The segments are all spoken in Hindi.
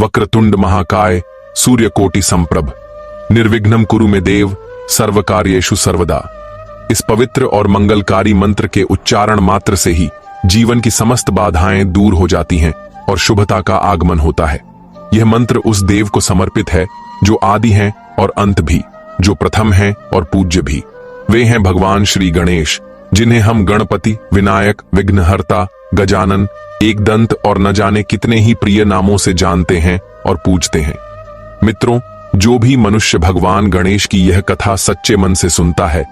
वक्रतुंड महाकाय सूर्यकोटि संप्रभ निर्विघ्नं कुरु मे देव सर्वकार्येषु सर्वदा। इस पवित्र और मंगलकारी मंत्र के उच्चारण मात्र से ही जीवन की समस्त बाधाएं दूर हो जाती हैं और शुभता का आगमन होता है। यह मंत्र उस देव को समर्पित है जो आदि हैं और अंत भी, जो प्रथम हैं और पूज्य भी। वे हैं भगवान श्री गणेश, जिन्हें हम गणपति, विनायक, विघ्नहर्ता, गजानन, एकदंत और न जाने कितने ही प्रिय नामों से जानते हैं और पूजते हैं। मित्रों, जो भी मनुष्य भगवान गणेश की यह कथा सच्चे मन से सुनता है,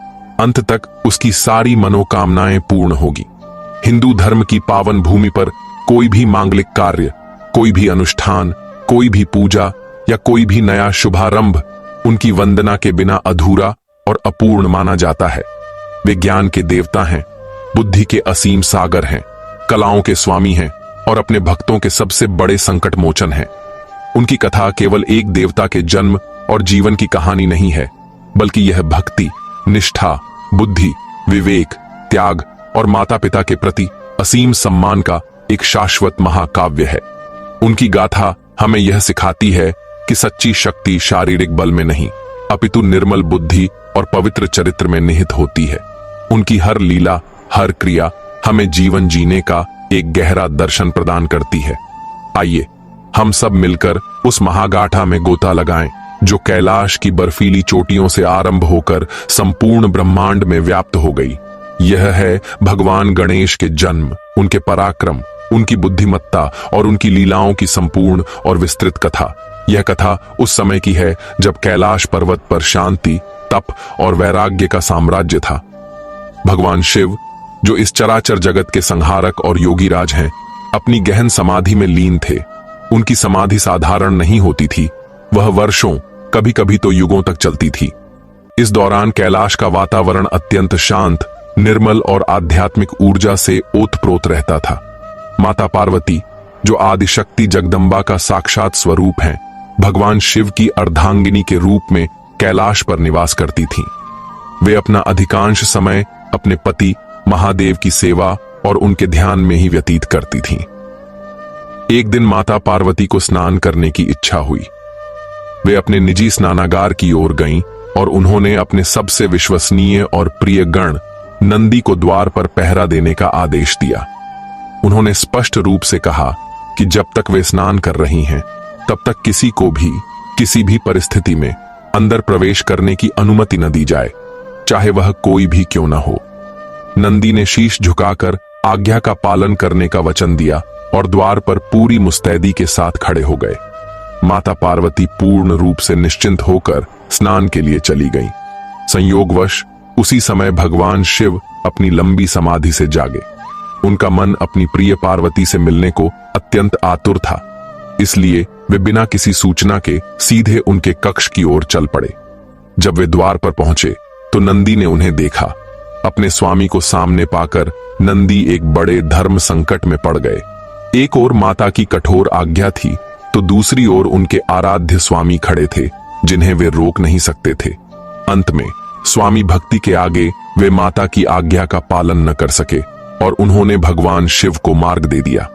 अंत तक उसकी सारी मनोकामनाएं पूर्ण होगी। हिंदू धर्म की पावन भूमि पर कोई भी मांगलिक कार्य, कोई भी अनुष्ठान, कोई भी पूजा या कोई भी नया शुभारंभ उनकी वंदना के बिना अधूरा और अपूर्ण माना जाता है। वे ज्ञान के देवता हैं, बुद्धि के असीम सागर हैं, कलाओं के स्वामी हैं और अपने भक्तों के सबसे बड़े संकट मोचन हैं। उनकी कथा केवल एक देवता के जन्म और जीवन की कहानी नहीं है, बल्कि यह भक्ति, निष्ठा, बुद्धि, विवेक, त्याग और माता पिता के प्रति असीम सम्मान का एक शाश्वत महाकाव्य है। उनकी गाथा हमें यह सिखाती है कि सच्ची शक्ति शारीरिक बल में नहीं, अपितु निर्मल बुद्धि और पवित्र चरित्र में निहित होती है। उनकी हर लीला, हर क्रिया हमें जीवन जीने का एक गहरा दर्शन प्रदान करती है। आइए हम सब मिलकर उस महागाथा में गोता लगाएं, जो कैलाश की बर्फीली चोटियों से आरंभ होकर संपूर्ण ब्रह्मांड में व्याप्त हो गई। यह है भगवान गणेश के जन्म, उनके पराक्रम, उनकी बुद्धिमत्ता और उनकी लीलाओं की संपूर्ण और विस्तृत कथा। यह कथा उस समय की है जब कैलाश पर्वत पर शांति, तप और वैराग्य का साम्राज्य था। भगवान शिव, जो इस चराचर जगत के संहारक और योगी राज हैं, अपनी गहन समाधि में लीन थे। उनकी समाधि साधारण नहीं होती थी, वह वर्षों, कभी कभी तो युगों तक चलती थी। इस दौरान कैलाश का वातावरण अत्यंत शांत, निर्मल और आध्यात्मिक ऊर्जा से ओतप्रोत रहता था। माता पार्वती, जो आदिशक्ति जगदम्बा का साक्षात स्वरूप हैं, भगवान शिव की अर्धांगिनी के रूप में कैलाश पर निवास करती थीं। वे अपना अधिकांश समय अपने पति महादेव की सेवा और उनके ध्यान में ही व्यतीत करती थीं। एक दिन माता पार्वती को स्नान करने की इच्छा हुई। वे अपने निजी स्नानागार की ओर गईं और उन्होंने अपने सबसे विश्वसनीय और प्रिय गण नंदी को द्वार पर पहरा देने का आदेश दिया। उन्होंने स्पष्ट रूप से कहा कि जब तक वे स्नान कर रही हैं, तब तक किसी को भी किसी भी परिस्थिति में अंदर प्रवेश करने की अनुमति न दी जाए, चाहे वह कोई भी क्यों न हो। नंदी ने शीश झुकाकर आज्ञा का पालन करने का वचन दिया और द्वार पर पूरी मुस्तैदी के साथ खड़े हो गए। माता पार्वती पूर्ण रूप से निश्चिंत होकर स्नान के लिए चली गईं। संयोगवश उसी समय भगवान शिव अपनी लंबी समाधि से जागे। उनका मन अपनी प्रिय पार्वती से मिलने को अत्यंत आतुर था, इसलिए वे बिना किसी सूचना के सीधे उनके कक्ष की ओर चल पड़े। जब वे द्वार पर पहुंचे तो नंदी ने उन्हें देखा। अपने स्वामी को सामने पाकर नंदी एक बड़े धर्म संकट में पड़ गए। एक ओर माता की कठोर आज्ञा थी, तो दूसरी ओर उनके आराध्य स्वामी खड़े थे, जिन्हें वे रोक नहीं सकते थे। अंत में स्वामी भक्ति के आगे वे माता की आज्ञा का पालन न कर सके और उन्होंने भगवान शिव को मार्ग दे दिया।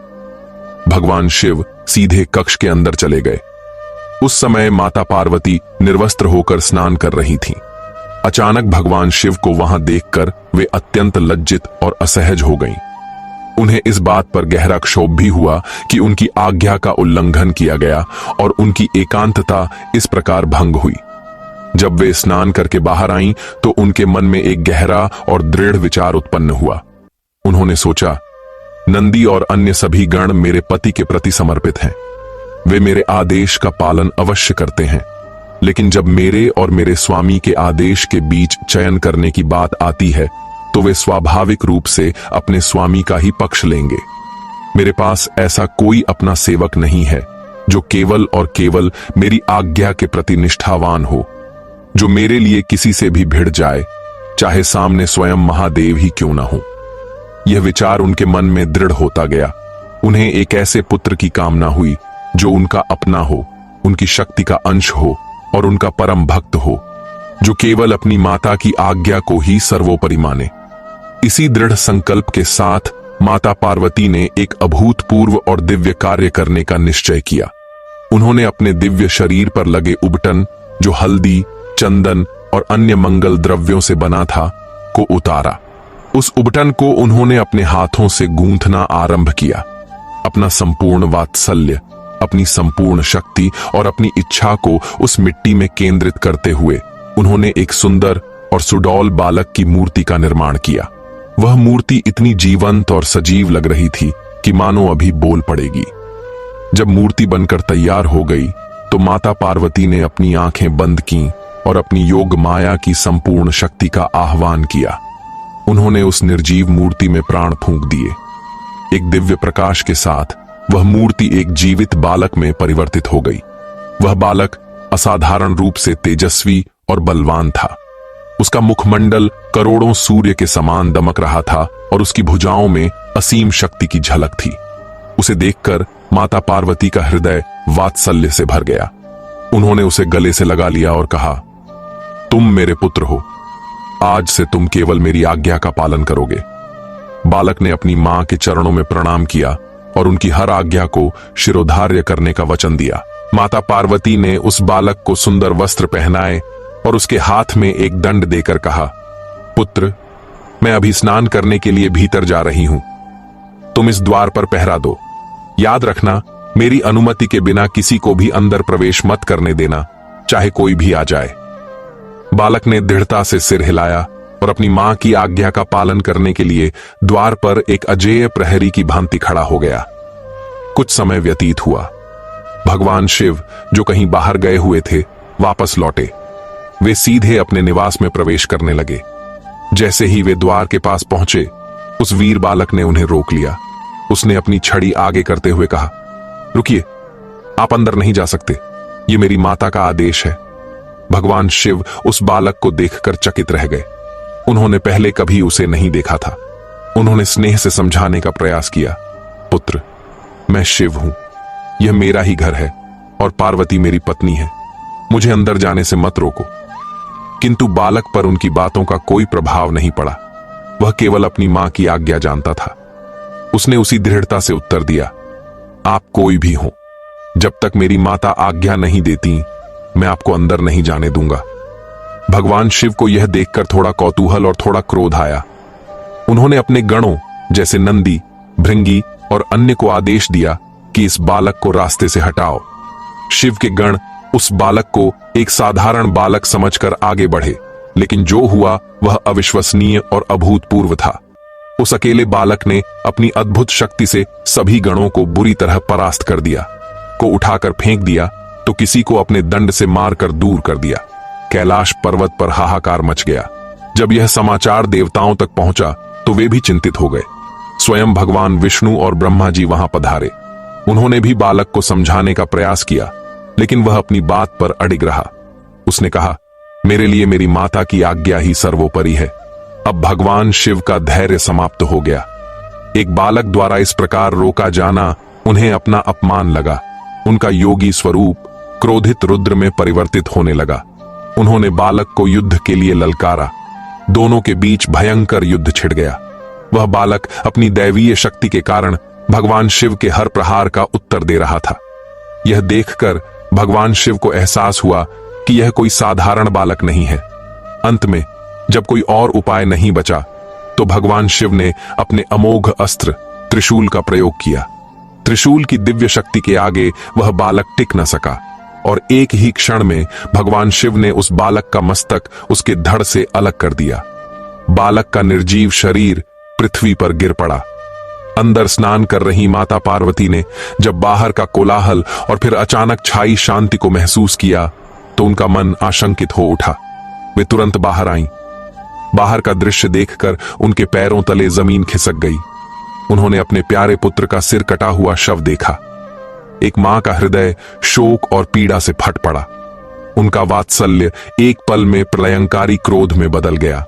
भगवान शिव सीधे कक्ष के अंदर चले गए। उस समय माता पार्वती निर्वस्त्र होकर स्नान कर रही थीं। अचानक भगवान शिव को वहां देखकर वे अत्यंत लज्जित और असहज हो गईं। उन्हें इस बात पर गहरा क्षोभ भी हुआ कि उनकी आज्ञा का उल्लंघन किया गया और उनकी एकांतता इस प्रकार भंग हुई। जब वे स्नान करके बाहर आईं तो उनके मन में एक गहरा और दृढ़ विचार उत्पन्न हुआ। उन्होंने सोचा, नंदी और अन्य सभी गण मेरे पति के प्रति समर्पित हैं। वे मेरे आदेश का पालन अवश्य करते हैं, लेकिन जब मेरे और मेरे स्वामी के आदेश के बीच चयन करने की बात आती है, तो वे स्वाभाविक रूप से अपने स्वामी का ही पक्ष लेंगे। मेरे पास ऐसा कोई अपना सेवक नहीं है जो केवल और केवल मेरी आज्ञा के प्रति निष्ठावान हो, जो मेरे लिए किसी से भी भिड़ जाए, चाहे सामने स्वयं महादेव ही क्यों ना हो। यह विचार उनके मन में दृढ़ होता गया। उन्हें एक ऐसे पुत्र की कामना हुई जो उनका अपना हो, उनकी शक्ति का अंश हो और उनका परम भक्त हो, जो केवल अपनी माता की आज्ञा को ही सर्वोपरि माने। इसी दृढ़ संकल्प के साथ माता पार्वती ने एक अभूतपूर्व और दिव्य कार्य करने का निश्चय किया। उन्होंने अपने दिव्य शरीर पर लगे उबटन, जो हल्दी, चंदन और अन्य मंगल द्रव्यों से बना था, को उतारा। उस उबटन को उन्होंने अपने हाथों से गूंथना आरंभ किया। अपना संपूर्ण वात्सल्य, अपनी संपूर्ण शक्ति और अपनी इच्छा को उस मिट्टी में केंद्रित करते हुए उन्होंने एक सुंदर और सुडौल बालक की मूर्ति का निर्माण किया। वह मूर्ति इतनी जीवंत और सजीव लग रही थी कि मानो अभी बोल पड़ेगी। जब मूर्ति बनकर तैयार हो गई तो माता पार्वती ने अपनी आंखें बंद कीं और अपनी योग माया की संपूर्ण शक्ति का आह्वान किया। उन्होंने उस निर्जीव मूर्ति में प्राण फूंक दिए। एक दिव्य प्रकाश के साथ वह मूर्ति एक जीवित बालक में परिवर्तित हो गई। वह बालक असाधारण रूप से तेजस्वी और बलवान था। उसका मुखमंडल करोड़ों सूर्य के समान दमक रहा था और उसकी भुजाओं में असीम शक्ति की झलक थी। उसे देखकर माता पार्वती का हृदय वात्सल्य से भर गया। उन्होंने उसे गले से लगा लिया और कहा, तुम मेरे पुत्र हो। आज से तुम केवल मेरी आज्ञा का पालन करोगे। बालक ने अपनी मां के चरणों में प्रणाम किया और उनकी हर आज्ञा को शिरोधार्य करने का वचन दिया। माता पार्वती ने उस बालक को सुंदर वस्त्र पहनाए और उसके हाथ में एक दंड देकर कहा, पुत्र, मैं अभी स्नान करने के लिए भीतर जा रही हूं। तुम इस द्वार पर पहरा दो। याद रखना, मेरी अनुमति के बिना किसी को भी अंदर प्रवेश मत करने देना, चाहे कोई भी आ जाए। बालक ने दृढ़ता से सिर हिलाया और अपनी मां की आज्ञा का पालन करने के लिए द्वार पर एक अजेय प्रहरी की भांति खड़ा हो गया। कुछ समय व्यतीत हुआ। भगवान शिव, जो कहीं बाहर गए हुए थे, वापस लौटे। वे सीधे अपने निवास में प्रवेश करने लगे। जैसे ही वे द्वार के पास पहुंचे, उस वीर बालक ने उन्हें रोक लिया। उसने अपनी छड़ी आगे करते हुए कहा, रुकिए, आप अंदर नहीं जा सकते। ये मेरी माता का आदेश है। भगवान शिव उस बालक को देखकर चकित रह गए। उन्होंने पहले कभी उसे नहीं देखा था। उन्होंने स्नेह से समझाने का प्रयास किया, पुत्र, मैं शिव हूं। यह मेरा ही घर है और पार्वती मेरी पत्नी है। मुझे अंदर जाने से मत रोको। किंतु बालक पर उनकी बातों का कोई प्रभाव नहीं पड़ा। वह केवल अपनी मां की आज्ञा जानता था। उसने उसी दृढ़ता से उत्तर दिया, आप कोई भी हो, जब तक मेरी माता आज्ञा नहीं देती, मैं आपको अंदर नहीं जाने दूंगा। भगवान शिव को यह देखकर थोड़ा कौतूहल और थोड़ा क्रोध आया। उन्होंने अपने गणों जैसे नंदी, भृंगी और अन्य को आदेश दिया कि इस बालक को रास्ते से हटाओ। शिव के गण उस बालक को एक साधारण बालक समझकर आगे बढ़े, लेकिन जो हुआ वह अविश्वसनीय और अभूतपूर्व था। उस अकेले बालक ने अपनी अद्भुत शक्ति से सभी गणों को बुरी तरह परास्त कर दिया। को उठाकर फेंक दिया तो किसी को अपने दंड से मारकर दूर कर दिया। कैलाश पर्वत पर हाहाकार मच गया। जब यह समाचार देवताओं तक पहुंचा तो वे भी चिंतित हो गए। स्वयं भगवान विष्णु और ब्रह्मा जी वहां पधारे। उन्होंने भी बालक को समझाने का प्रयास किया, लेकिन वह अपनी बात पर अडिग रहा। उसने कहा, मेरे लिए मेरी माता की आज्ञा ही सर्वोपरि है। अब भगवान शिव का धैर्य समाप्त हो गया। एक बालक द्वारा इस प्रकार रोका जाना उन्हें अपना अपमान लगा। उनका योगी स्वरूप क्रोधित रुद्र में परिवर्तित होने लगा। उन्होंने बालक को युद्ध के लिए ललकारा। दोनों के बीच भयंकर युद्ध छिड़ गया। वह बालक अपनी दैवीय शक्ति के कारण भगवान शिव के हर प्रहार का उत्तर दे रहा था। यह देखकर भगवान शिव को एहसास हुआ कि यह कोई साधारण बालक नहीं है। अंत में जब कोई और उपाय नहीं बचा तो भगवान शिव ने अपने अमोघ अस्त्र त्रिशूल का प्रयोग किया। त्रिशूल की दिव्य शक्ति के आगे वह बालक टिक न सका और एक ही क्षण में भगवान शिव ने उस बालक का मस्तक उसके धड़ से अलग कर दिया। बालक का निर्जीव शरीर पृथ्वी पर गिर पड़ा। अंदर स्नान कर रही माता पार्वती ने जब बाहर का कोलाहल और फिर अचानक छाई शांति को महसूस किया तो उनका मन आशंकित हो उठा। वे तुरंत बाहर आईं। बाहर का दृश्य देखकर उनके पैरों तले जमीन खिसक गई। उन्होंने अपने प्यारे पुत्र का सिर कटा हुआ शव देखा। एक मां का हृदय शोक और पीड़ा से फट पड़ा। उनका वात्सल्य एक पल में प्रलयंकारी क्रोध में बदल गया।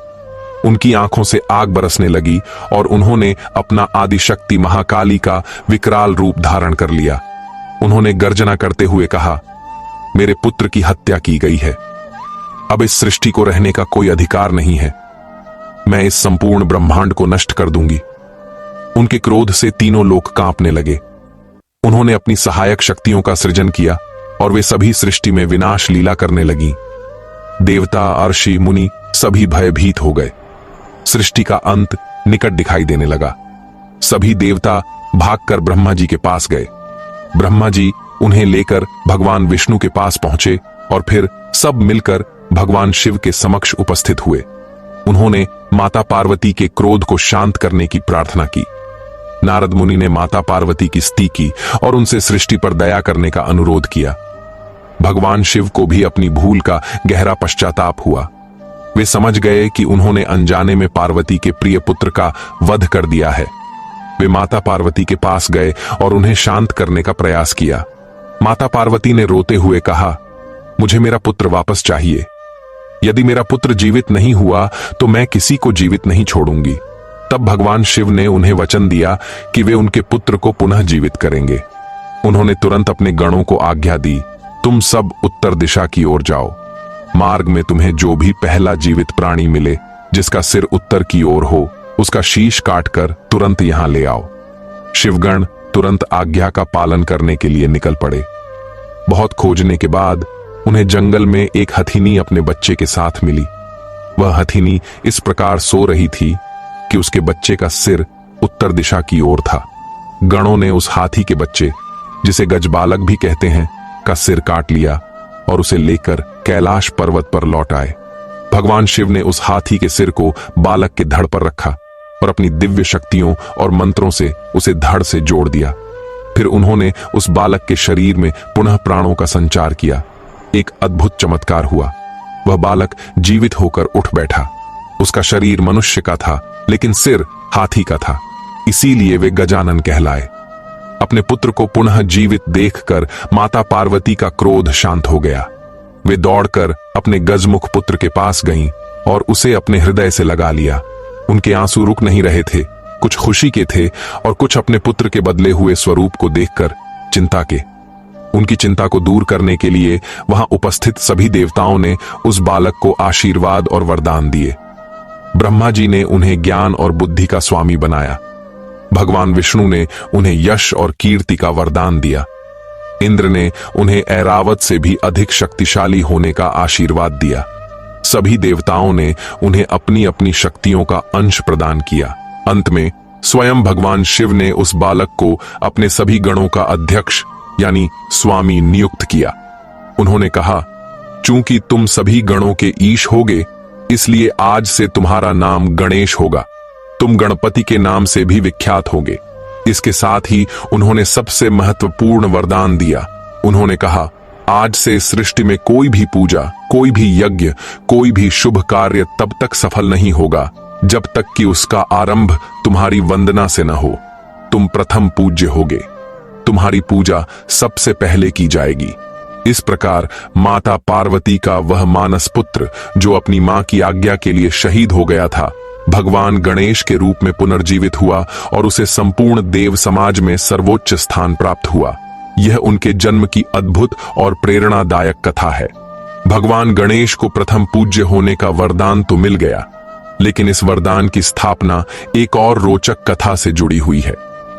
उनकी आंखों से आग बरसने लगी और उन्होंने अपना आदिशक्ति महाकाली का विकराल रूप धारण कर लिया। उन्होंने गर्जना करते हुए कहा, मेरे पुत्र की हत्या की गई है। अब इस सृष्टि को रहने का कोई अधिकार नहीं है। मैं इस संपूर्ण ब्रह्मांड को नष्ट कर दूंगी। उनके क्रोध से तीनों लोग कांपने लगे। उन्होंने अपनी सहायक शक्तियों का सृजन किया और वे सभी सृष्टि में विनाश लीला करने लगी। देवता, अर्षि, मुनि सभी भयभीत हो गए। सृष्टि का अंत निकट दिखाई देने लगा। सभी देवता भागकर ब्रह्मा जी के पास गए। ब्रह्मा जी उन्हें लेकर भगवान विष्णु के पास पहुंचे और फिर सब मिलकर भगवान शिव के समक्ष उपस्थित हुए। उन्होंने माता पार्वती के क्रोध को शांत करने की प्रार्थना की। नारद मुनि ने माता पार्वती की स्तुति की और उनसे सृष्टि पर दया करने का अनुरोध किया। भगवान शिव को भी अपनी भूल का गहरा पश्चाताप हुआ। वे समझ गए कि उन्होंने अनजाने में पार्वती के प्रिय पुत्र का वध कर दिया है। वे माता पार्वती के पास गए और उन्हें शांत करने का प्रयास किया। माता पार्वती ने रोते हुए कहा, मुझे मेरा पुत्र वापस चाहिए। यदि मेरा पुत्र जीवित नहीं हुआ तो मैं किसी को जीवित नहीं छोड़ूंगी। तब भगवान शिव ने उन्हें वचन दिया कि वे उनके पुत्र को पुनः जीवित करेंगे। उन्होंने तुरंत अपने गणों को आज्ञा दी, तुम सब उत्तर दिशा की ओर जाओ। मार्ग में तुम्हें जो भी पहला जीवित प्राणी मिले जिसका सिर उत्तर की ओर हो, उसका शीश काटकर तुरंत यहां ले आओ। शिवगण तुरंत आज्ञा का पालन करने के लिए निकल पड़े। बहुत खोजने के बाद उन्हें जंगल में एक हथिनी अपने बच्चे के साथ मिली। वह हथिनी इस प्रकार सो रही थी कि उसके बच्चे का सिर उत्तर दिशा की ओर था। गणों ने उस हाथी के बच्चे, जिसे गजबालक भी कहते हैं, का सिर काट लिया और उसे लेकर कैलाश पर्वत पर लौट आए। भगवान शिव ने उस हाथी के सिर को बालक के धड़ पर रखा और अपनी दिव्य शक्तियों और मंत्रों से उसे धड़ से जोड़ दिया। फिर उन्होंने उस बालक के शरीर में पुनः प्राणों का संचार किया। एक अद्भुत चमत्कार हुआ। वह बालक जीवित होकर उठ बैठा। उसका शरीर मनुष्य का था लेकिन सिर हाथी का था, इसीलिए वे गजानन कहलाए। अपने पुत्र को पुनः जीवित देखकर माता पार्वती का क्रोध शांत हो गया। वे दौड़कर अपने गजमुख पुत्र के पास गईं और उसे अपने हृदय से लगा लिया। उनके आंसू रुक नहीं रहे थे, कुछ खुशी के थे और कुछ अपने पुत्र के बदले हुए स्वरूप को देखकर चिंता के। उनकी चिंता को दूर करने के लिए वहां उपस्थित सभी देवताओं ने उस बालक को आशीर्वाद और वरदान दिए। ब्रह्मा जी ने उन्हें ज्ञान और बुद्धि का स्वामी बनाया। भगवान विष्णु ने उन्हें यश और कीर्ति का वरदान दिया। इंद्र ने उन्हें ऐरावत से भी अधिक शक्तिशाली होने का आशीर्वाद दिया। सभी देवताओं ने उन्हें अपनी अपनी शक्तियों का अंश प्रदान किया। अंत में स्वयं भगवान शिव ने उस बालक को अपने सभी गणों का अध्यक्ष यानी स्वामी नियुक्त किया। उन्होंने कहा, चूंकि तुम सभी गणों के ईश होगे, इसलिए आज से तुम्हारा नाम गणेश होगा। तुम गणपति के नाम से भी विख्यात होगे। इसके साथ ही उन्होंने सबसे महत्वपूर्ण वरदान दिया। उन्होंने कहा, आज से सृष्टि में कोई भी पूजा, कोई भी यज्ञ, कोई भी शुभ कार्य तब तक सफल नहीं होगा जब तक कि उसका आरंभ तुम्हारी वंदना से न हो। तुम प्रथम पूज्य होगे। तुम्हारी पूजा सबसे पहले की जाएगी। इस प्रकार माता पार्वती का वह मानस पुत्र, जो अपनी मां की आज्ञा के लिए शहीद हो गया था, भगवान गणेश के रूप में पुनर्जीवित हुआ और उसे संपूर्ण देव समाज में सर्वोच्च स्थान प्राप्त हुआ। यह उनके जन्म की अद्भुत और प्रेरणादायक कथा है। भगवान गणेश को प्रथम पूज्य होने का वरदान तो मिल गया, लेकिन इस वरदान की स्थापना एक और रोचक कथा से जुड़ी हुई है।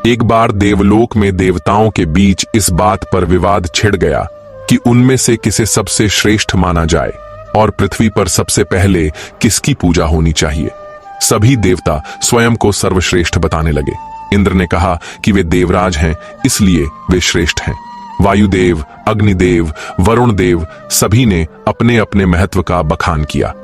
एक बार देवलोक में देवताओं के बीच इस बात पर विवाद छिड़ गया कि उनमें से किसे सबसे श्रेष्ठ माना जाए और पृथ्वी पर सबसे पहले किसकी पूजा होनी चाहिए। सभी देवता स्वयं को सर्वश्रेष्ठ बताने लगे। इंद्र ने कहा कि वे देवराज हैं, इसलिए वे श्रेष्ठ हैं। वायुदेव, अग्निदेव, वरुण देव सभी ने अपने अपने महत्व का बखान किया।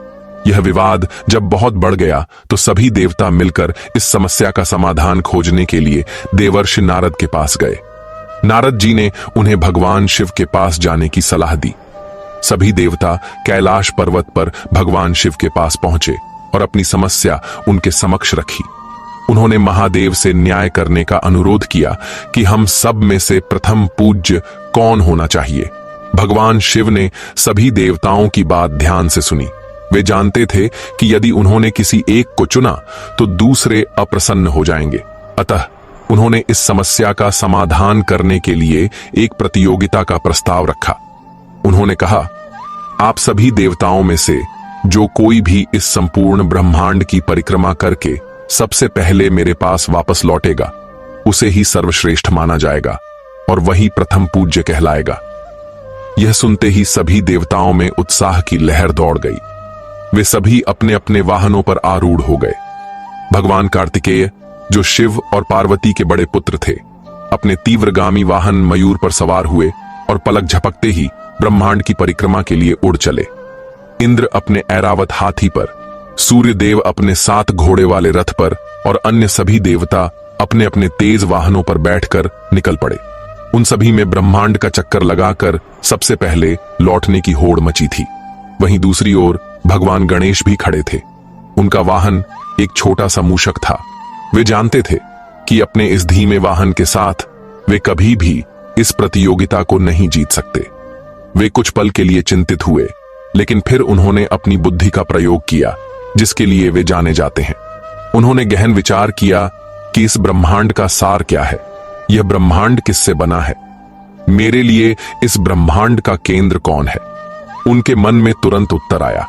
यह विवाद जब बहुत बढ़ गया तो सभी देवता मिलकर इस समस्या का समाधान खोजने के लिए देवर्षि नारद के पास गए। नारद जी ने उन्हें भगवान शिव के पास जाने की सलाह दी। सभी देवता कैलाश पर्वत पर भगवान शिव के पास पहुंचे और अपनी समस्या उनके समक्ष रखी। उन्होंने महादेव से न्याय करने का अनुरोध किया कि हम सब में से प्रथम पूज्य कौन होना चाहिए। भगवान शिव ने सभी देवताओं की बात ध्यान से सुनी। वे जानते थे कि यदि उन्होंने किसी एक को चुना तो दूसरे अप्रसन्न हो जाएंगे। अतः उन्होंने इस समस्या का समाधान करने के लिए एक प्रतियोगिता का प्रस्ताव रखा। उन्होंने कहा, आप सभी देवताओं में से जो कोई भी इस संपूर्ण ब्रह्मांड की परिक्रमा करके सबसे पहले मेरे पास वापस लौटेगा, उसे ही सर्वश्रेष्ठ माना जाएगा और वही प्रथम पूज्य कहलाएगा। यह सुनते ही सभी देवताओं में उत्साह की लहर दौड़ गई। वे सभी अपने अपने वाहनों पर आरूढ़ हो गए। भगवान कार्तिकेय, जो शिव और पार्वती के बड़े पुत्र थे, अपने तीव्रगामी वाहन मयूर पर सवार हुए और पलक झपकते ही ब्रह्मांड की परिक्रमा के लिए उड़ चले। इंद्र अपने ऐरावत हाथी पर, सूर्य देव अपने 7 घोड़े वाले रथ पर और अन्य सभी देवता अपने अपने तेज वाहनों पर बैठकर निकल पड़े। उन सभी में ब्रह्मांड का चक्कर लगाकर सबसे पहले लौटने की होड़ मची थी। वहीं दूसरी ओर भगवान गणेश भी खड़े थे। उनका वाहन एक छोटा सा मूषक था। वे जानते थे कि अपने इस धीमे वाहन के साथ वे कभी भी इस प्रतियोगिता को नहीं जीत सकते। वे कुछ पल के लिए चिंतित हुए, लेकिन फिर उन्होंने अपनी बुद्धि का प्रयोग किया, जिसके लिए वे जाने जाते हैं। उन्होंने गहन विचार किया कि इस ब्रह्मांड का सार क्या है, यह ब्रह्मांड किससे बना है, मेरे लिए इस ब्रह्मांड का केंद्र कौन है। उनके मन में तुरंत उत्तर आया,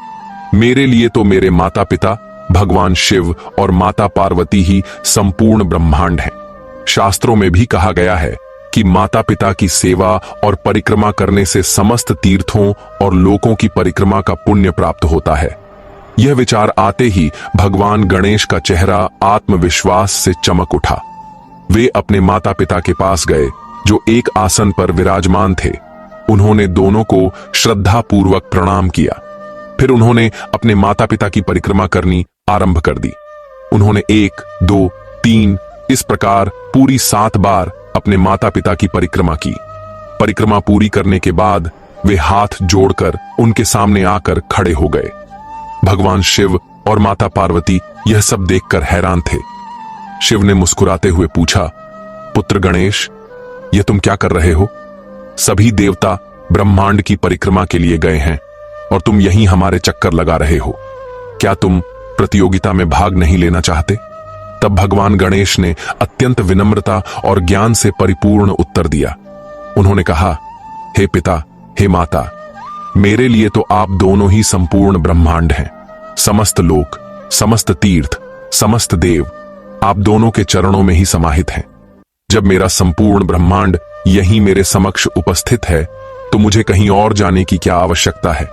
मेरे लिए तो मेरे माता पिता भगवान शिव और माता पार्वती ही संपूर्ण ब्रह्मांड हैं। शास्त्रों में भी कहा गया है कि माता पिता की सेवा और परिक्रमा करने से समस्त तीर्थों और लोकों की परिक्रमा का पुण्य प्राप्त होता है। यह विचार आते ही भगवान गणेश का चेहरा आत्मविश्वास से चमक उठा। वे अपने माता पिता के पास गए, जो एक आसन पर विराजमान थे। उन्होंने दोनों को श्रद्धा पूर्वक प्रणाम किया। फिर उन्होंने अपने माता पिता की परिक्रमा करनी आरंभ कर दी। उन्होंने 1, 2, 3 इस प्रकार पूरी 7 बार अपने माता पिता की परिक्रमा की। परिक्रमा पूरी करने के बाद वे हाथ जोड़कर उनके सामने आकर खड़े हो गए। भगवान शिव और माता पार्वती यह सब देखकर हैरान थे। शिव ने मुस्कुराते हुए पूछा, पुत्र गणेश, यह तुम क्या कर रहे हो? सभी देवता ब्रह्मांड की परिक्रमा के लिए गए हैं और तुम यहीं हमारे चक्कर लगा रहे हो। क्या तुम प्रतियोगिता में भाग नहीं लेना चाहते? तब भगवान गणेश ने अत्यंत विनम्रता और ज्ञान से परिपूर्ण उत्तर दिया। उन्होंने कहा, हे पिता, हे माता, मेरे लिए तो आप दोनों ही संपूर्ण ब्रह्मांड हैं। समस्त लोक, समस्त तीर्थ, समस्त देव आप दोनों के चरणों में ही समाहित हैं। जब मेरा संपूर्ण ब्रह्मांड यहीं मेरे समक्ष उपस्थित है, तो मुझे कहीं और जाने की क्या आवश्यकता है?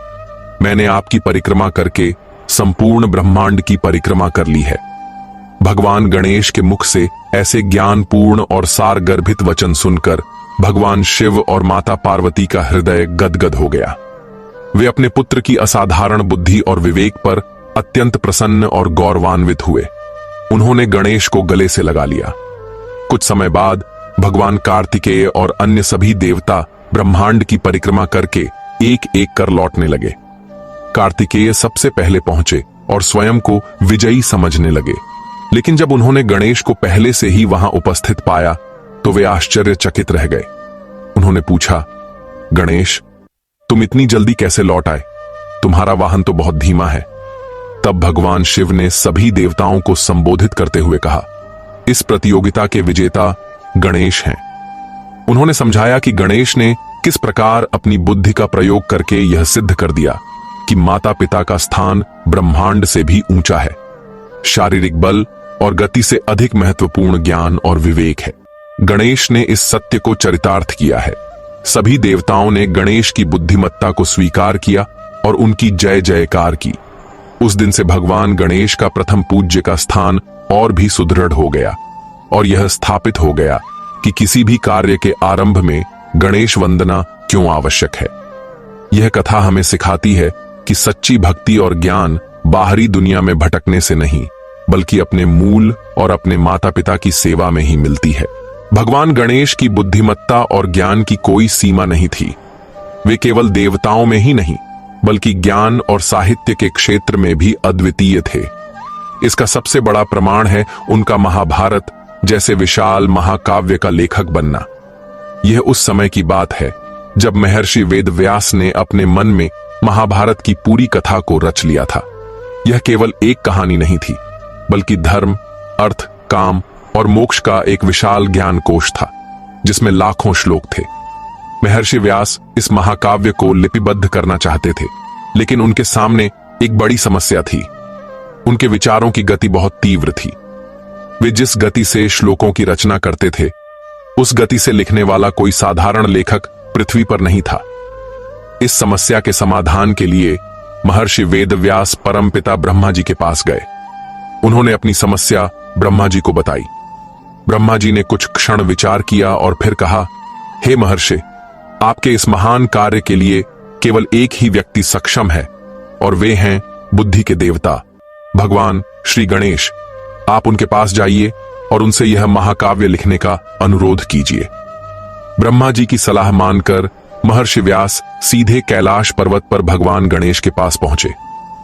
मैंने आपकी परिक्रमा करके संपूर्ण ब्रह्मांड की परिक्रमा कर ली है। भगवान गणेश के मुख से ऐसे ज्ञानपूर्ण और सारगर्भित वचन सुनकर भगवान शिव और माता पार्वती का हृदय गदगद हो गया। वे अपने पुत्र की असाधारण बुद्धि और विवेक पर अत्यंत प्रसन्न और गौरवान्वित हुए। उन्होंने गणेश को गले से लगा लिया। कुछ समय बाद भगवान कार्तिकेय और अन्य सभी देवता ब्रह्मांड की परिक्रमा करके एक एक कर लौटने लगे। कार्तिकेय सबसे पहले पहुंचे और स्वयं को विजयी समझने लगे, लेकिन जब उन्होंने गणेश को पहले से ही वहां उपस्थित पाया तो वे आश्चर्यचकित रह गए। उन्होंने पूछा, गणेश, तुम इतनी जल्दी कैसे लौट आए? तुम्हारा वाहन तो बहुत धीमा है। तब भगवान शिव ने सभी देवताओं को संबोधित करते हुए कहा, इस प्रतियोगिता के विजेता गणेश हैं। उन्होंने समझाया कि गणेश ने किस प्रकार अपनी बुद्धि का प्रयोग करके यह सिद्ध कर दिया कि माता पिता का स्थान ब्रह्मांड से भी ऊंचा है। शारीरिक बल और गति से अधिक महत्वपूर्ण ज्ञान और विवेक है। गणेश ने इस सत्य को चरितार्थ किया है। सभी देवताओं ने गणेश की बुद्धिमत्ता को स्वीकार किया और उनकी जय जयकार की। उस दिन से भगवान गणेश का प्रथम पूज्य का स्थान और भी सुदृढ़ हो गया और यह स्थापित हो गया कि किसी भी कार्य के आरंभ में गणेश वंदना क्यों आवश्यक है। यह कथा हमें सिखाती है कि सच्ची भक्ति और ज्ञान बाहरी दुनिया में भटकने से नहीं, बल्कि अपने मूल और अपने माता पिता की सेवा में ही मिलती है। भगवान गणेश की बुद्धिमत्ता और ज्ञान की कोई सीमा नहीं थी। वे केवल देवताओं में ही नहीं, बल्कि ज्ञान और साहित्य के क्षेत्र में भी अद्वितीय थे। इसका सबसे बड़ा प्रमाण है उनका महाभारत जैसे विशाल महाकाव्य का लेखक बनना। यह उस समय की बात है जब महर्षि वेदव्यास ने अपने मन में महाभारत की पूरी कथा को रच लिया था। यह केवल एक कहानी नहीं थी, बल्कि धर्म, अर्थ, काम और मोक्ष का एक विशाल ज्ञान कोश था, जिसमें लाखों श्लोक थे। महर्षि व्यास इस महाकाव्य को लिपिबद्ध करना चाहते थे, लेकिन उनके सामने एक बड़ी समस्या थी। उनके विचारों की गति बहुत तीव्र थी। वे जिस गति से श्लोकों की रचना करते थे, उस गति से लिखने वाला कोई साधारण लेखक पृथ्वी पर नहीं था। इस समस्या के समाधान के लिए महर्षि वेदव्यास परमपिता ब्रह्मा जी के पास गए। उन्होंने अपनी समस्या ब्रह्मा जी को बताई। ब्रह्मा जी ने कुछ क्षण विचार किया और फिर कहा, हे महर्षि, आपके इस महान कार्य के लिए केवल एक ही व्यक्ति सक्षम है और वे हैं बुद्धि के देवता भगवान श्री गणेश। आप उनके पास जाइए और उनसे यह महाकाव्य लिखने का अनुरोध कीजिए। ब्रह्मा जी की सलाह मानकर महर्षि व्यास सीधे कैलाश पर्वत पर भगवान गणेश के पास पहुंचे।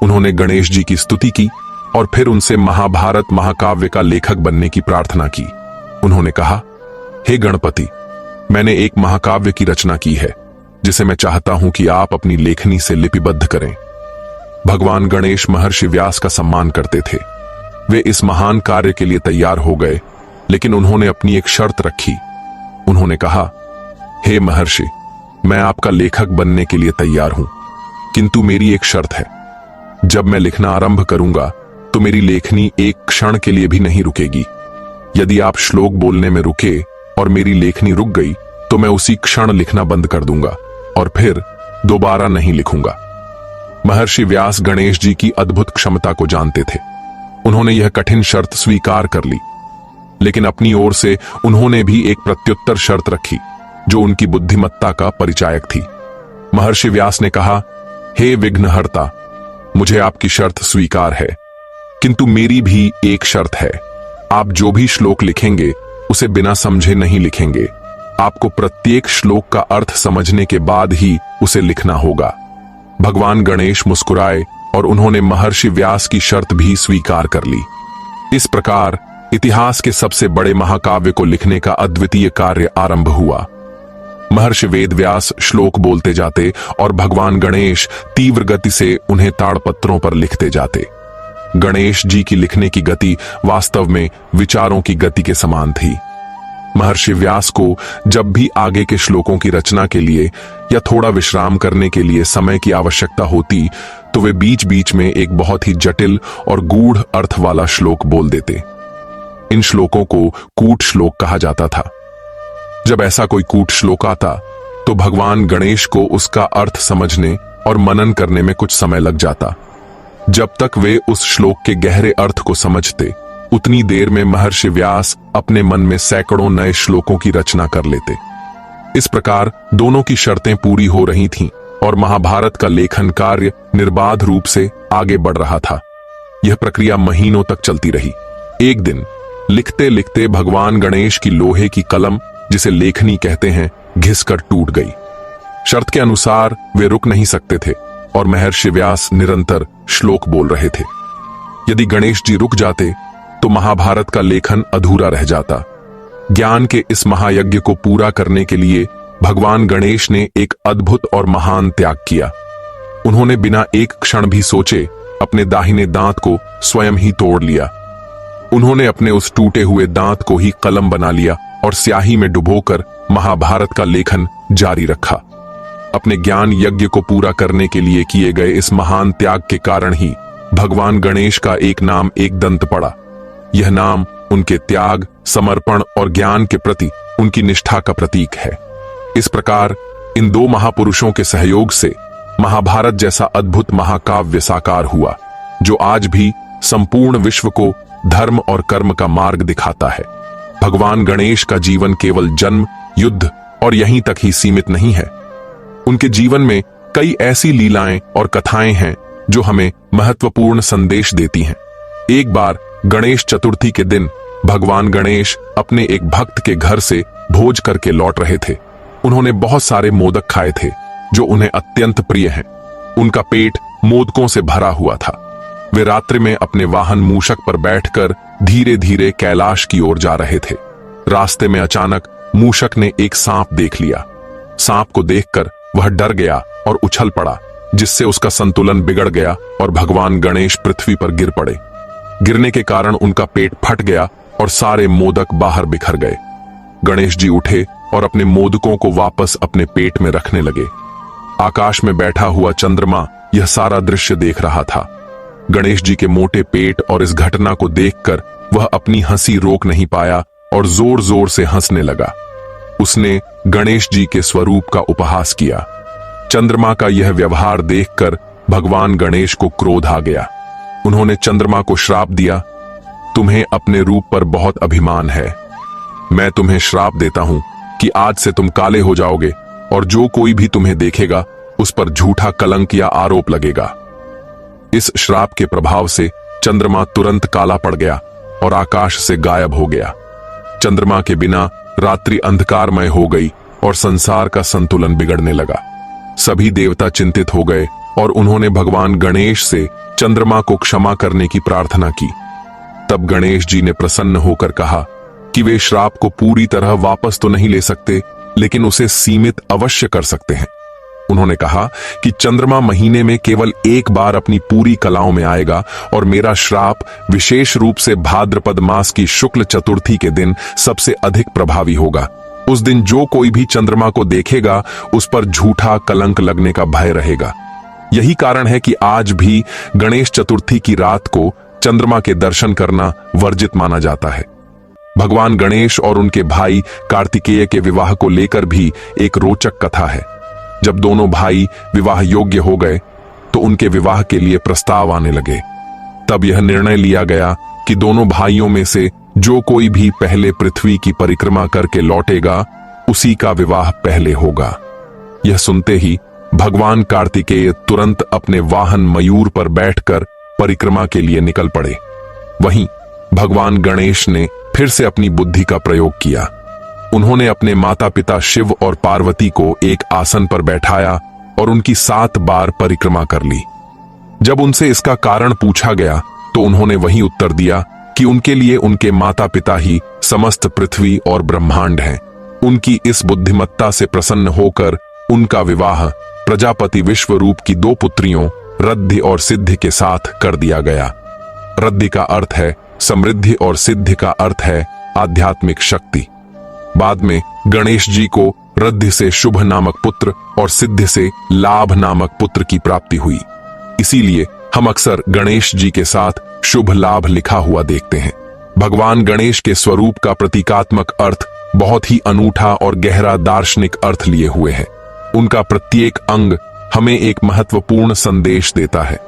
उन्होंने गणेश जी की स्तुति की और फिर उनसे महाभारत महाकाव्य का लेखक बनने की प्रार्थना की। उन्होंने कहा, हे गणपति, मैंने एक महाकाव्य की रचना की है जिसे मैं चाहता हूं कि आप अपनी लेखनी से लिपिबद्ध करें। भगवान गणेश महर्षि व्यास का सम्मान करते थे। वे इस महान कार्य के लिए तैयार हो गए, लेकिन उन्होंने अपनी एक शर्त रखी। उन्होंने कहा, हे महर्षि, मैं आपका लेखक बनने के लिए तैयार हूं, किंतु मेरी एक शर्त है। जब मैं लिखना आरंभ करूंगा तो मेरी लेखनी एक क्षण के लिए भी नहीं रुकेगी। यदि आप श्लोक बोलने में रुके और मेरी लेखनी रुक गई तो मैं उसी क्षण लिखना बंद कर दूंगा और फिर दोबारा नहीं लिखूंगा। महर्षि व्यास गणेश जी की अद्भुत क्षमता को जानते थे। उन्होंने यह कठिन शर्त स्वीकार कर ली, लेकिन अपनी ओर से उन्होंने भी एक प्रत्युत्तर शर्त रखी जो उनकी बुद्धिमत्ता का परिचायक थी। महर्षि व्यास ने कहा, हे विघ्नहर्ता, मुझे आपकी शर्त स्वीकार है, किंतु मेरी भी एक शर्त है। आप जो भी श्लोक लिखेंगे उसे बिना समझे नहीं लिखेंगे। आपको प्रत्येक श्लोक का अर्थ समझने के बाद ही उसे लिखना होगा। भगवान गणेश मुस्कुराए और उन्होंने महर्षि व्यास की शर्त भी स्वीकार कर ली। इस प्रकार इतिहास के सबसे बड़े महाकाव्य को लिखने का अद्वितीय कार्य आरंभ हुआ। महर्षि वेदव्यास श्लोक बोलते जाते और भगवान गणेश तीव्र गति से उन्हें ताड़पत्रों पर लिखते जाते। गणेश जी की लिखने की गति वास्तव में विचारों की गति के समान थी। महर्षि व्यास को जब भी आगे के श्लोकों की रचना के लिए या थोड़ा विश्राम करने के लिए समय की आवश्यकता होती तो वे बीच बीच में एक बहुत ही जटिल और गूढ़ अर्थ वाला श्लोक बोल देते। इन श्लोकों को कूट श्लोक कहा जाता था। जब ऐसा कोई कूट श्लोक आता तो भगवान गणेश को उसका अर्थ समझने और मनन करने में कुछ समय लग जाता। जब तक वे उस श्लोक के गहरे अर्थ को समझते, उतनी देर में महर्षि व्यास अपने मन में सैकड़ों नए श्लोकों की रचना कर लेते। इस प्रकार दोनों की शर्तें पूरी हो रही थीं और महाभारत का लेखन कार्य निर्बाध रूप से आगे बढ़ रहा था। यह प्रक्रिया महीनों तक चलती रही। एक दिन लिखते लिखते भगवान गणेश की लोहे की कलम, जिसे लेखनी कहते हैं, घिसकर टूट गई। शर्त के अनुसार वे रुक नहीं सकते थे और महर्षि व्यास निरंतर श्लोक बोल रहे थे। यदि गणेश जी रुक जाते तो महाभारत का लेखन अधूरा रह जाता। ज्ञान के इस महायज्ञ को पूरा करने के लिए भगवान गणेश ने एक अद्भुत और महान त्याग किया। उन्होंने बिना एक क्षण भी सोचे अपने दाहिने दांत को स्वयं ही तोड़ लिया। उन्होंने अपने उस टूटे हुए दांत को ही कलम बना लिया और स्याही में डुबोकर महाभारत का लेखन जारी रखा। अपने ज्ञान यज्ञ को पूरा करने के लिए किए गए इस महान त्याग के कारण ही भगवान गणेश का एक नाम एकदंत पड़ा। यह नाम उनके त्याग, समर्पण और ज्ञान के प्रति उनकी निष्ठा का प्रतीक है। इस प्रकार इन दो महापुरुषों के सहयोग से महाभारत जैसा अद्भुत महाकाव्य साकार हुआ, जो आज भी संपूर्ण विश्व को धर्म और कर्म का मार्ग दिखाता है। भगवान गणेश का जीवन केवल जन्म, युद्ध और यहीं तक ही सीमित नहीं है। उनके जीवन में कई ऐसी लीलाएं और कथाएं हैं जो हमें महत्वपूर्ण संदेश देती हैं। एक बार गणेश चतुर्थी के दिन भगवान गणेश अपने एक भक्त के घर से भोज करके लौट रहे थे। उन्होंने बहुत सारे मोदक खाए थे जो उन्हें अत्यंत प्रिय हैं। उनका पेट मोदकों से भरा हुआ था। वे रात्रि में अपने वाहन मूषक पर बैठकर धीरे धीरे कैलाश की ओर जा रहे थे। रास्ते में अचानक मूषक ने एक सांप देख लिया। सांप को देखकर वह डर गया और उछल पड़ा, जिससे उसका संतुलन बिगड़ गया और भगवान गणेश पृथ्वी पर गिर पड़े। गिरने के कारण उनका पेट फट गया और सारे मोदक बाहर बिखर गए। गणेश जी उठे और अपने मोदकों को वापस अपने पेट में रखने लगे। आकाश में बैठा हुआ चंद्रमा यह सारा दृश्य देख रहा था। गणेश जी के मोटे पेट और इस घटना को देखकर वह अपनी हंसी रोक नहीं पाया और जोर जोर से हंसने लगा। उसने गणेश जी के स्वरूप का उपहास किया। चंद्रमा का यह व्यवहार देखकर भगवान गणेश को क्रोध आ गया। उन्होंने चंद्रमा को श्राप दिया, तुम्हें अपने रूप पर बहुत अभिमान है। मैं तुम्हें श्राप देता हूं कि आज से तुम काले हो जाओगे और जो कोई भी तुम्हें देखेगा उस पर झूठा कलंक या आरोप लगेगा। इस श्राप के प्रभाव से चंद्रमा तुरंत काला पड़ गया और आकाश से गायब हो गया। चंद्रमा के बिना रात्रि अंधकारमय हो गई और संसार का संतुलन बिगड़ने लगा। सभी देवता चिंतित हो गए और उन्होंने भगवान गणेश से चंद्रमा को क्षमा करने की प्रार्थना की। तब गणेश जी ने प्रसन्न होकर कहा कि वे श्राप को पूरी तरह वापस तो नहीं ले सकते, लेकिन उसे सीमित अवश्य कर सकते हैं। उन्होंने कहा कि चंद्रमा महीने में केवल एक बार अपनी पूरी कलाओं में आएगा और मेरा श्राप विशेष रूप से भाद्रपद मास की शुक्ल चतुर्थी के दिन सबसे अधिक प्रभावी होगा। उस दिन जो कोई भी चंद्रमा को देखेगा उस पर झूठा कलंक लगने का भय रहेगा। यही कारण है कि आज भी गणेश चतुर्थी की रात को चंद्रमा के दर्शन करना वर्जित माना जाता है। भगवान गणेश और उनके भाई कार्तिकेय के विवाह को लेकर भी एक रोचक कथा है। जब दोनों भाई विवाह योग्य हो गए तो उनके विवाह के लिए प्रस्ताव आने लगे। तब यह निर्णय लिया गया कि दोनों भाइयों में से जो कोई भी पहले पृथ्वी की परिक्रमा करके लौटेगा उसी का विवाह पहले होगा। यह सुनते ही भगवान कार्तिकेय तुरंत अपने वाहन मयूर पर बैठकर परिक्रमा के लिए निकल पड़े। वहीं भगवान गणेश ने फिर से अपनी बुद्धि का प्रयोग किया। उन्होंने अपने माता पिता शिव और पार्वती को एक आसन पर बैठाया और उनकी 7 बार परिक्रमा कर ली। जब उनसे इसका कारण पूछा गया तो उन्होंने वही उत्तर दिया कि उनके लिए उनके माता पिता ही समस्त पृथ्वी और ब्रह्मांड हैं। उनकी इस बुद्धिमत्ता से प्रसन्न होकर उनका विवाह प्रजापति विश्वरूप की 2 पुत्रियों रद्धि और सिद्धि के साथ कर दिया गया। रद्धि का अर्थ है समृद्धि और सिद्धि का अर्थ है आध्यात्मिक शक्ति। बाद में गणेश जी को रद्धि से शुभ नामक पुत्र और सिद्धि से लाभ नामक पुत्र की प्राप्ति हुई। इसीलिए हम अक्सर गणेश जी के साथ शुभ लाभ लिखा हुआ देखते हैं। भगवान गणेश के स्वरूप का प्रतीकात्मक अर्थ बहुत ही अनूठा और गहरा दार्शनिक अर्थ लिए हुए है। उनका प्रत्येक अंग हमें एक महत्वपूर्ण संदेश देता है।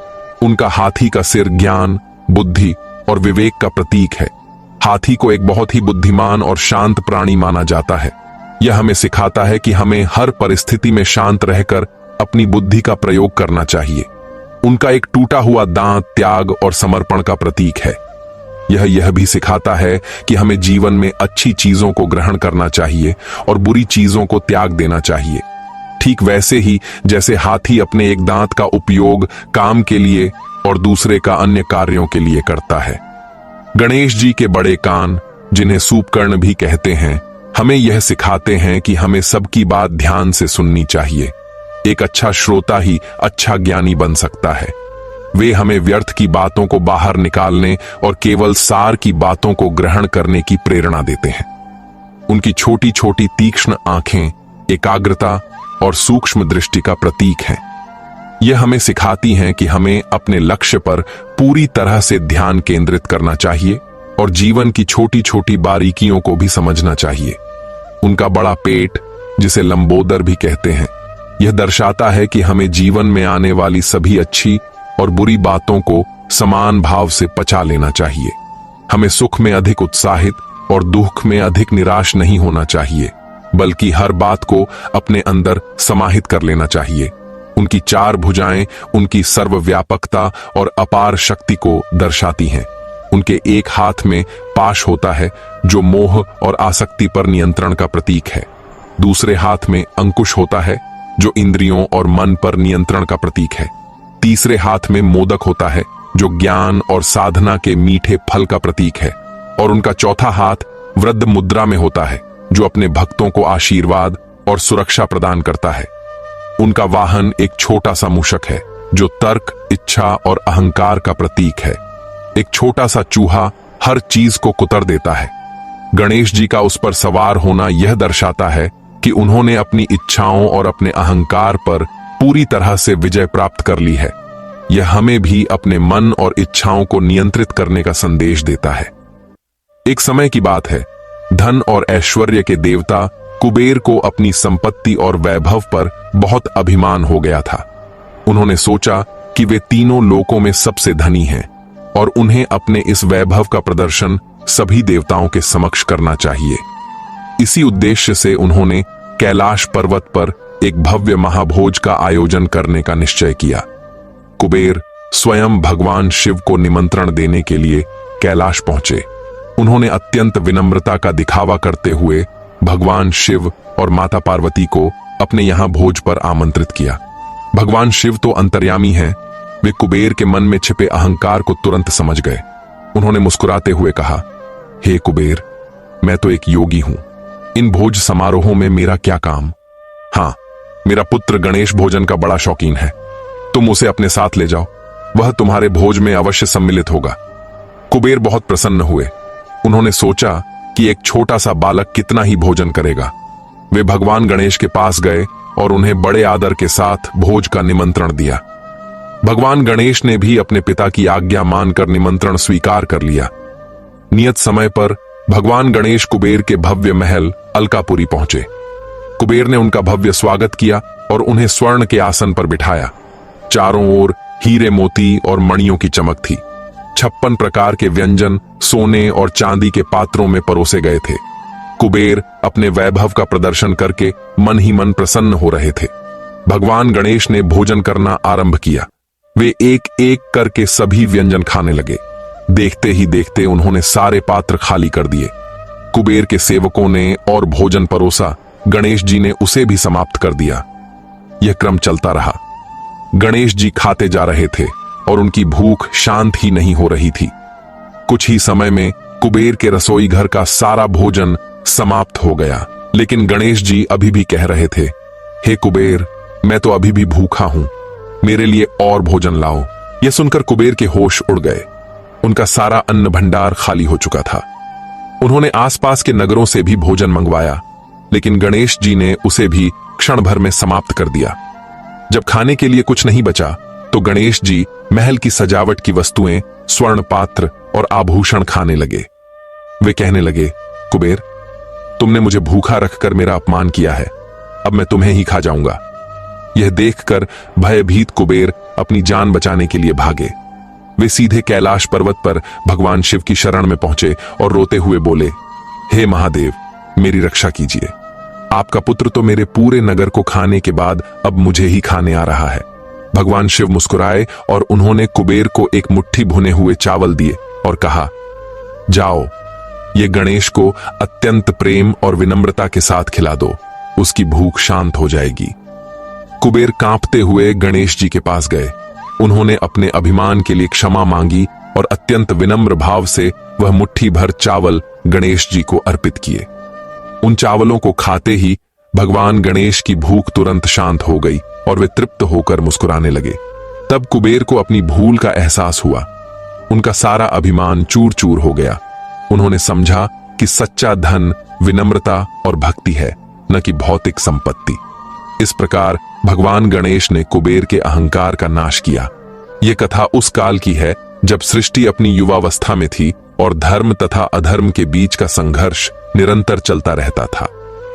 उनका हाथी का सिर ज्ञान, बुद्धि और विवेक का प्रतीक है। हाथी को एक बहुत ही बुद्धिमान और शांत प्राणी माना जाता है। यह हमें सिखाता है कि हमें हर परिस्थिति में शांत रहकर अपनी बुद्धि का प्रयोग करना चाहिए। उनका एक टूटा हुआ दांत त्याग और समर्पण का प्रतीक है। यह भी सिखाता है कि हमें जीवन में अच्छी चीजों को ग्रहण करना चाहिए और बुरी चीजों को त्याग देना चाहिए। ठीक वैसे ही जैसे हाथी अपने एक दांत का उपयोग काम के लिए और दूसरे का अन्य कार्यों के लिए करता है। गणेश जी के बड़े कान, जिन्हें सूपकर्ण भी कहते हैं, हमें यह सिखाते हैं कि हमें सबकी बात ध्यान से सुननी चाहिए। एक अच्छा श्रोता ही अच्छा ज्ञानी बन सकता है। वे हमें व्यर्थ की बातों को बाहर निकालने और केवल सार की बातों को ग्रहण करने की प्रेरणा देते हैं। उनकी छोटी छोटी तीक्ष्ण आंखें एकाग्रता और सूक्ष्म दृष्टि का प्रतीक हैं। यह हमें सिखाती हैं कि हमें अपने लक्ष्य पर पूरी तरह से ध्यान केंद्रित करना चाहिए और जीवन की छोटी छोटी बारीकियों को भी समझना चाहिए। उनका बड़ा पेट, जिसे लंबोदर भी कहते हैं, यह दर्शाता है कि हमें जीवन में आने वाली सभी अच्छी और बुरी बातों को समान भाव से पचा लेना चाहिए। हमें सुख में अधिक उत्साहित और दुख में अधिक निराश नहीं होना चाहिए, बल्कि हर बात को अपने अंदर समाहित कर लेना चाहिए। उनकी 4 भुजाएं उनकी सर्वव्यापकता और अपार शक्ति को दर्शाती हैं। उनके एक हाथ में पाश होता है जो मोह और आसक्ति पर नियंत्रण का प्रतीक है। दूसरे हाथ में अंकुश होता है जो इंद्रियों और मन पर नियंत्रण का प्रतीक है। तीसरे हाथ में मोदक होता है जो ज्ञान और साधना के मीठे फल का प्रतीक है। और उनका चौथा हाथ वृद्ध मुद्रा में होता है जो अपने भक्तों को आशीर्वाद और सुरक्षा प्रदान करता है। उनका वाहन एक छोटा सा मूषक है जो तर्क, इच्छा और अहंकार का प्रतीक है। एक छोटा सा चूहा हर चीज को कुतर देता है। गणेश जी का उस पर सवार होना यह दर्शाता है कि उन्होंने अपनी इच्छाओं और अपने अहंकार पर पूरी तरह से विजय प्राप्त कर ली है। यह हमें भी अपने मन और इच्छाओं को नियंत्रित करने का संदेश देता है। एक समय की बात है, धन और ऐश्वर्य के देवता कुबेर को अपनी संपत्ति और वैभव पर बहुत अभिमान हो गया था। उन्होंने सोचा कि वे तीनों लोकों में सबसे धनी हैं और उन्हें अपने इस वैभव का प्रदर्शन सभी देवताओं के समक्ष करना चाहिए। इसी उद्देश्य से उन्होंने कैलाश पर्वत पर एक भव्य महाभोज का आयोजन करने का निश्चय किया। कुबेर स्वयं भगवान शिव को निमंत्रण देने के लिए कैलाश पहुंचे। उन्होंने अत्यंत विनम्रता का दिखावा करते हुए भगवान शिव और माता पार्वती को अपने यहां भोज पर आमंत्रित किया। भगवान शिव तो अंतर्यामी हैं, वे कुबेर के मन में छिपे अहंकार को तुरंत समझ गए। उन्होंने मुस्कुराते हुए कहा, हे कुबेर, मैं तो एक योगी हूं, इन भोज समारोहों में मेरा क्या काम? हां, मेरा पुत्र गणेश भोजन का बड़ा शौकीन है, तुम उसे अपने साथ ले जाओ, वह तुम्हारे भोज में अवश्य सम्मिलित होगा। कुबेर बहुत प्रसन्न हुए। उन्होंने सोचा कि एक छोटा सा बालक कितना ही भोजन करेगा। वे भगवान गणेश के पास गए और उन्हें बड़े आदर के साथ भोज का निमंत्रण दिया। भगवान गणेश ने भी अपने पिता की आज्ञा मानकर निमंत्रण स्वीकार कर लिया। नियत समय पर भगवान गणेश कुबेर के भव्य महल अलकापुरी पहुंचे। कुबेर ने उनका भव्य स्वागत किया और उन्हें स्वर्ण के आसन पर बिठाया। चारों ओर हीरे मोती और मणियों की चमक थी। 56 प्रकार के व्यंजन सोने और चांदी के पात्रों में परोसे गए थे। कुबेर अपने वैभव का प्रदर्शन करके मन ही मन प्रसन्न हो रहे थे। भगवान गणेश ने भोजन करना आरंभ किया। वे एक एक करके सभी व्यंजन खाने लगे। देखते ही देखते उन्होंने सारे पात्र खाली कर दिए। कुबेर के सेवकों ने और भोजन परोसा, गणेश जी ने उसे भी समाप्त कर दिया। यह क्रम चलता रहा। गणेश जी खाते जा रहे थे और उनकी भूख शांत ही नहीं हो रही थी। कुछ ही समय में कुबेर के रसोई घर का सारा भोजन समाप्त हो गया, लेकिन गणेश जी अभी भी कह रहे थे, हे कुबेर, मैं तो अभी भी भूखा हूं, मेरे लिए और भोजन लाओ। यह सुनकर कुबेर के होश उड़ गए। उनका सारा अन्न भंडार खाली हो चुका था। उन्होंने आसपास के नगरों से भी भोजन मंगवाया, लेकिन गणेश जी ने उसे भी क्षण भर में समाप्त कर दिया। जब खाने के लिए कुछ नहीं बचा तो गणेश जी महल की सजावट की वस्तुएं, स्वर्ण पात्र और आभूषण खाने लगे। वे कहने लगे, कुबेर, तुमने मुझे भूखा रखकर मेरा अपमान किया है, अब मैं तुम्हें ही खा जाऊंगा। यह देखकर भयभीत कुबेर अपनी जान बचाने के लिए भागे। वे सीधे कैलाश पर्वत पर भगवान शिव की शरण में पहुंचे और रोते हुए बोले, हे महादेव, मेरी रक्षा कीजिए। आपका पुत्र तो मेरे पूरे नगर को खाने के बाद अब मुझे ही खाने आ रहा है। भगवान शिव मुस्कुराए और उन्होंने कुबेर को एक मुट्ठी भुने हुए चावल दिए और कहा, जाओ, ये गणेश को अत्यंत प्रेम और विनम्रता के साथ खिला दो, उसकी भूख शांत हो जाएगी। कुबेर कांपते हुए गणेश जी के पास गए। उन्होंने अपने अभिमान के लिए क्षमा मांगी और अत्यंत विनम्र भाव से वह मुट्ठी भर चावल गणेश जी को अर्पित किए। उन चावलों को खाते ही भगवान गणेश की भूख तुरंत शांत हो गई और वे तृप्त होकर मुस्कुराने लगे। तब कुबेर को अपनी भूल का एहसास हुआ। उनका सारा अभिमान चूर चूर हो गया। उन्होंने समझा कि सच्चा धन विनम्रता और भक्ति है, न कि भौतिक संपत्ति। इस प्रकार भगवान गणेश ने कुबेर के अहंकार का नाश किया। यह कथा उस काल की है जब सृष्टि अपनी युवावस्था में थी और धर्म तथा अधर्म के बीच का संघर्ष निरंतर चलता रहता था।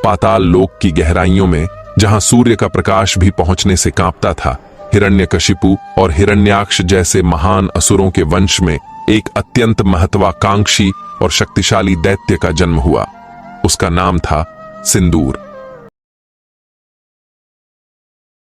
पाताल लोक की गहराइयों में, जहां सूर्य का प्रकाश भी पहुंचने से कांपता था, हिरण्यकशिपु और हिरण्याक्ष जैसे महान असुरों के वंश में एक अत्यंत महत्वाकांक्षी और शक्तिशाली दैत्य का जन्म हुआ। उसका नाम था सिंदूर।